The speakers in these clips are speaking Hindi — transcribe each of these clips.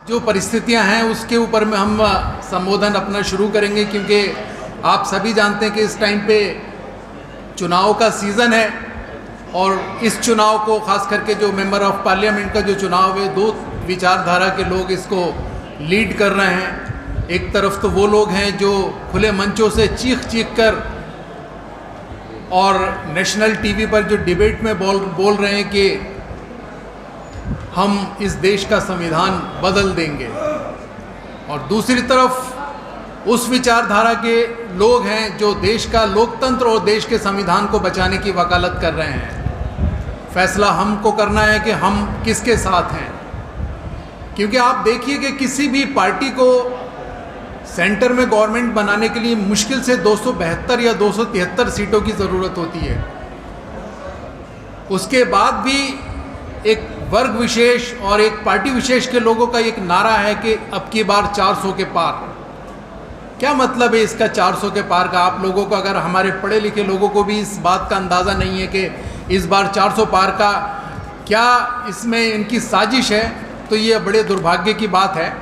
जो परिस्थितियां हैं उसके ऊपर में हम संबोधन अपना शुरू करेंगे, क्योंकि आप सभी जानते हैं कि इस टाइम पे चुनाव का सीज़न है और इस चुनाव को खास करके जो मेंबर ऑफ पार्लियामेंट का जो चुनाव है, दो विचारधारा के लोग इसको लीड कर रहे हैं। एक तरफ तो वो लोग हैं जो खुले मंचों से चीख कर और नेशनल टीवी पर जो डिबेट में बोल रहे हैं कि हम इस देश का संविधान बदल देंगे, और दूसरी तरफ उस विचारधारा के लोग हैं जो देश का लोकतंत्र और देश के संविधान को बचाने की वकालत कर रहे हैं। फैसला हमको करना है कि हम किसके साथ हैं, क्योंकि आप देखिए कि किसी भी पार्टी को सेंटर में गवर्नमेंट बनाने के लिए मुश्किल से 272 या 273 सीटों की ज़रूरत होती है। उसके बाद भी एक वर्ग विशेष और एक पार्टी विशेष के लोगों का एक नारा है कि अब की बार 400 के पार। क्या मतलब है इसका 400 के पार का? आप लोगों को, अगर हमारे पढ़े लिखे लोगों को भी इस बात का अंदाज़ा नहीं है कि इस बार 400 पार का क्या इसमें इनकी साजिश है, तो ये बड़े दुर्भाग्य की बात है।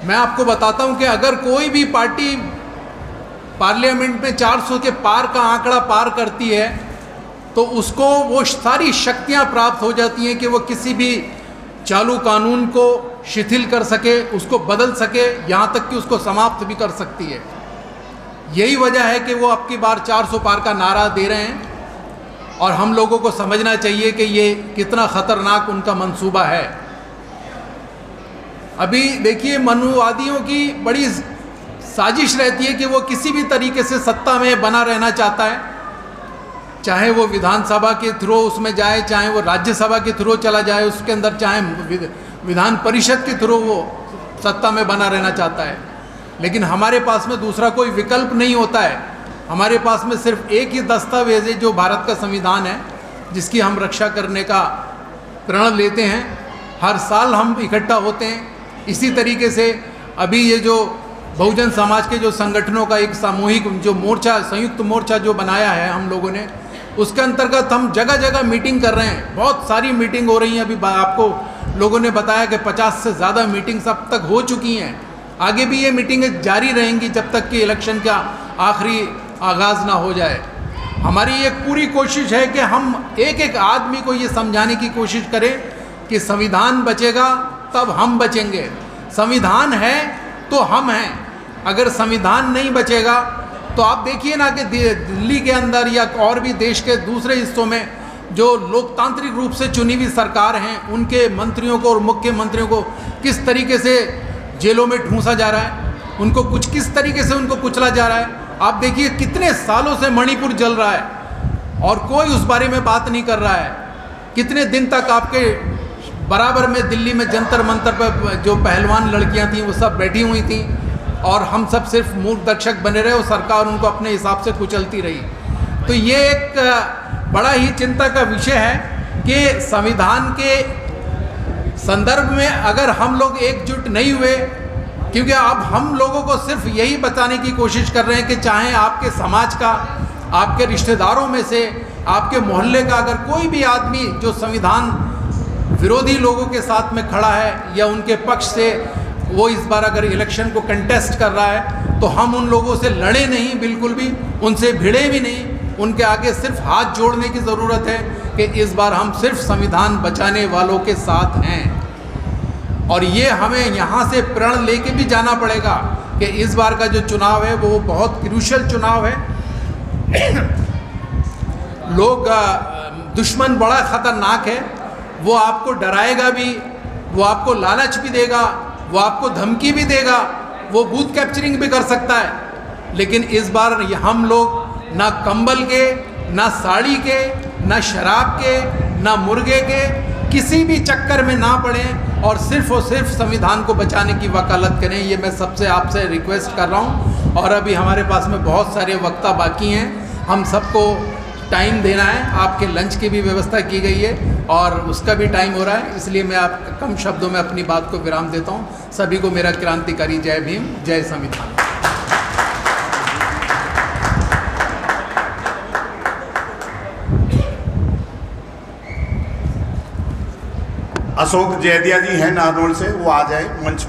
मैं आपको बताता हूं कि अगर कोई भी पार्टी पार्लियामेंट में 400 के पार का आंकड़ा पार करती है तो उसको वो सारी शक्तियां प्राप्त हो जाती हैं कि वो किसी भी चालू कानून को शिथिल कर सके, उसको बदल सके, यहाँ तक कि उसको समाप्त भी कर सकती है। यही वजह है कि वो अब की बार 400 पार का नारा दे रहे हैं और हम लोगों को समझना चाहिए कि ये कितना ख़तरनाक उनका मंसूबा है। अभी देखिए, मनुवादियों की बड़ी साजिश रहती है कि वो किसी भी तरीके से सत्ता में बना रहना चाहता है, चाहे वो विधानसभा के थ्रू उसमें जाए, चाहे वो राज्यसभा के थ्रू चला जाए उसके अंदर, चाहे विधान परिषद के थ्रू वो सत्ता में बना रहना चाहता है। लेकिन हमारे पास में दूसरा कोई विकल्प नहीं होता है। हमारे पास में सिर्फ एक ही दस्तावेज है जो भारत का संविधान है, जिसकी हम रक्षा करने का प्रण लेते हैं। हर साल हम इकट्ठा होते हैं। इसी तरीके से अभी ये जो बहुजन समाज के जो संगठनों का एक सामूहिक जो मोर्चा, संयुक्त मोर्चा जो बनाया है हम लोगों ने, उसके अंतर्गत हम जगह जगह मीटिंग कर रहे हैं। बहुत सारी मीटिंग हो रही हैं। अभी आपको लोगों ने बताया कि 50 से ज़्यादा मीटिंग्स अब तक हो चुकी हैं। आगे भी ये मीटिंगें जारी रहेंगी जब तक कि इलेक्शन का आखिरी आगाज़ ना हो जाए। हमारी एक पूरी कोशिश है कि हम एक एक आदमी को ये समझाने की कोशिश करें कि संविधान बचेगा तब हम बचेंगे। संविधान है तो हम हैं। अगर संविधान नहीं बचेगा तो आप देखिए ना कि दिल्ली के अंदर या और भी देश के दूसरे हिस्सों में जो लोकतांत्रिक रूप से चुनी हुई सरकार हैं, उनके मंत्रियों को और मुख्यमंत्रियों को किस तरीके से जेलों में ठूंसा जा रहा है, उनको किस तरीके से उनको कुचला जा रहा है। आप देखिए कितने सालों से मणिपुर जल रहा है और कोई उस बारे में बात नहीं कर रहा है। कितने दिन तक आपके बराबर में दिल्ली में जंतर मंतर पर जो पहलवान लड़कियां थीं वो सब बैठी हुई थीं और हम सब सिर्फ मूर्ख दर्शक बने रहे और सरकार उनको अपने हिसाब से कुचलती रही। तो ये एक बड़ा ही चिंता का विषय है कि संविधान के संदर्भ में अगर हम लोग एकजुट नहीं हुए, क्योंकि अब हम लोगों को सिर्फ यही बताने की कोशिश कर रहे हैं कि चाहे आपके समाज का, आपके रिश्तेदारों में से, आपके मोहल्ले का अगर कोई भी आदमी जो संविधान विरोधी लोगों के साथ में खड़ा है या उनके पक्ष से वो इस बार अगर इलेक्शन को कंटेस्ट कर रहा है, तो हम उन लोगों से लड़े नहीं, बिल्कुल भी उनसे भिड़े भी नहीं। उनके आगे सिर्फ हाथ जोड़ने की ज़रूरत है कि इस बार हम सिर्फ संविधान बचाने वालों के साथ हैं। और ये हमें यहाँ से प्रण लेके भी जाना पड़ेगा कि इस बार का जो चुनाव है वो बहुत क्रूशियल चुनाव है। लोग, दुश्मन बड़ा ख़तरनाक है। वो आपको डराएगा भी, वो आपको लालच भी देगा, वो आपको धमकी भी देगा, वो बूथ कैप्चरिंग भी कर सकता है। लेकिन इस बार हम लोग ना कंबल के, ना साड़ी के, ना शराब के, ना मुर्गे के किसी भी चक्कर में ना पड़ें और सिर्फ संविधान को बचाने की वकालत करें। ये मैं सबसे आपसे रिक्वेस्ट कर रहा हूँ। और अभी हमारे पास में बहुत सारे वक्ता बाकी हैं, हम सबको टाइम देना है। आपके लंच की भी व्यवस्था की गई है और उसका भी टाइम हो रहा है, इसलिए मैं आप कम शब्दों में अपनी बात को विराम देता हूँ। सभी को मेरा क्रांतिकारी जय भीम, जय संविधान। अशोक जैदिया जी हैं नारनौल से, वो आ जाए मंच